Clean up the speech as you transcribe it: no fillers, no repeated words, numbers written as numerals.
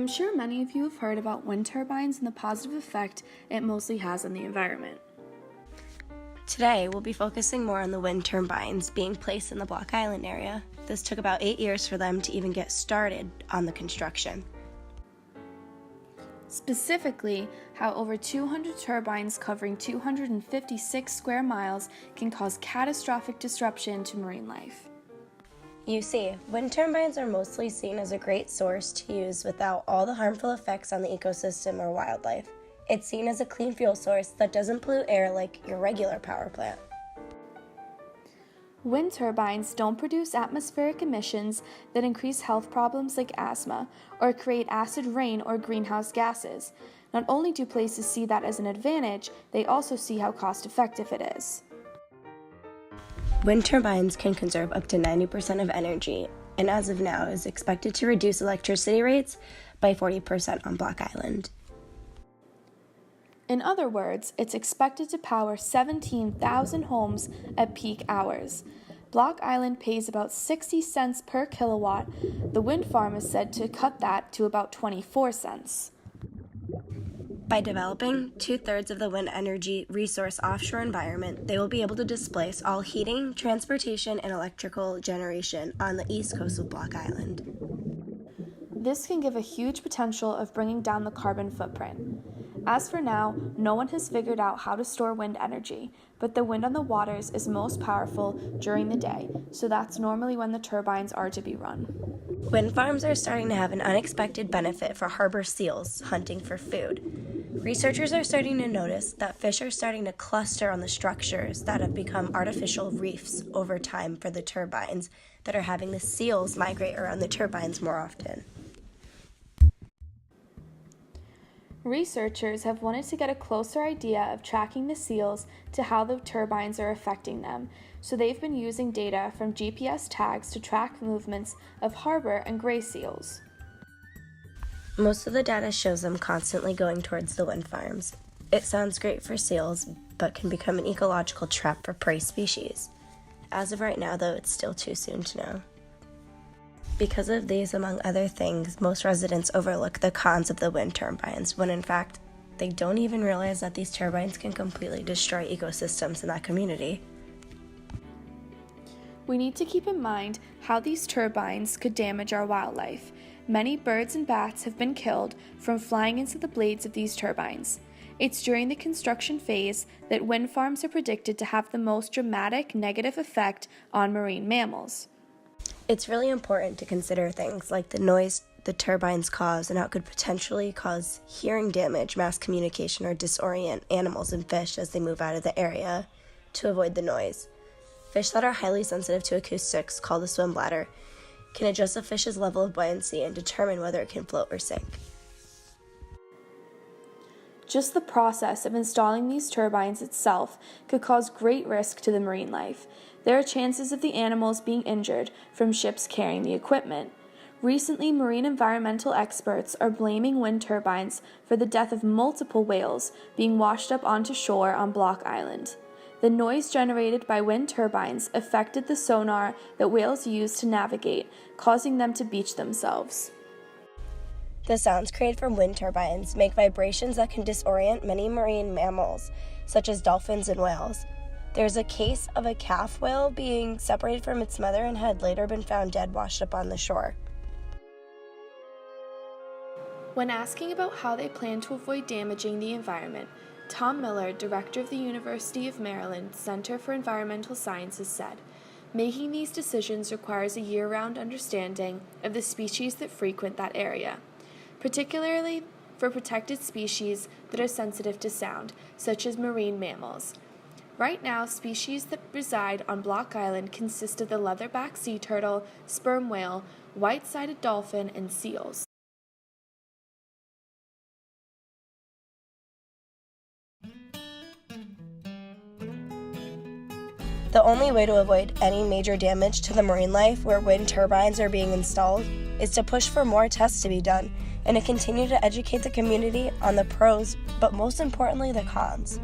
I'm sure many of you have heard about wind turbines and the positive effect it mostly has on the environment. Today, we'll be focusing more on the wind turbines being placed in the Block Island area. This took about 8 years for them to even get started on the construction. Specifically, how over 200 turbines covering 256 square miles can cause catastrophic disruption to marine life. You see, wind turbines are mostly seen as a great source to use without all the harmful effects on the ecosystem or wildlife. It's seen as a clean fuel source that doesn't pollute air like your regular power plant. Wind turbines don't produce atmospheric emissions that increase health problems like asthma or create acid rain or greenhouse gases. Not only do places see that as an advantage, they also see how cost-effective it is. Wind turbines can conserve up to 90% of energy, and as of now is expected to reduce electricity rates by 40% on Block Island. In other words, it's expected to power 17,000 homes at peak hours. Block Island pays about 60 cents per kilowatt. The wind farm is said to cut that to about 24 cents. By developing 2/3 of the wind energy resource offshore environment, they will be able to displace all heating, transportation, and electrical generation on the east coast of Block Island. This can give a huge potential of bringing down the carbon footprint. As for now, no one has figured out how to store wind energy, but the wind on the waters is most powerful during the day, so that's normally when the turbines are to be run. Wind farms are starting to have an unexpected benefit for harbor seals hunting for food. Researchers are starting to notice that fish are starting to cluster on the structures that have become artificial reefs over time for the turbines that are having the seals migrate around the turbines more often. Researchers have wanted to get a closer idea of tracking the seals to how the turbines are affecting them, so they've been using data from GPS tags to track movements of harbor and gray seals. Most of the data shows them constantly going towards the wind farms. It sounds great for seals, but can become an ecological trap for prey species. As of right now, though, it's still too soon to know. Because of these, among other things, most residents overlook the cons of the wind turbines, when in fact, they don't even realize that these turbines can completely destroy ecosystems in that community. We need to keep in mind how these turbines could damage our wildlife. Many birds and bats have been killed from flying into the blades of these turbines. It's during the construction phase that wind farms are predicted to have the most dramatic negative effect on marine mammals. It's really important to consider things like the noise the turbines cause and how it could potentially cause hearing damage, mass communication, or disorient animals and fish as they move out of the area to avoid the noise. Fish that are highly sensitive to acoustics, called the swim bladder, can adjust a fish's level of buoyancy and determine whether it can float or sink. Just the process of installing these turbines itself could cause great risk to the marine life. There are chances of the animals being injured from ships carrying the equipment. Recently, marine environmental experts are blaming wind turbines for the death of multiple whales being washed up onto shore on Block Island. The noise generated by wind turbines affected the sonar that whales use to navigate, causing them to beach themselves. The sounds created from wind turbines make vibrations that can disorient many marine mammals, such as dolphins and whales. There's a case of a calf whale being separated from its mother and had later been found dead washed up on the shore. When asking about how they plan to avoid damaging the environment, Tom Miller, director of the University of Maryland Center for Environmental Sciences, said, "Making these decisions requires a year-round understanding of the species that frequent that area, particularly for protected species that are sensitive to sound, such as marine mammals. Right now, species that reside on Block Island consist of the leatherback sea turtle, sperm whale, white-sided dolphin, and seals." The only way to avoid any major damage to the marine life where wind turbines are being installed is to push for more tests to be done and to continue to educate the community on the pros, but most importantly, the cons.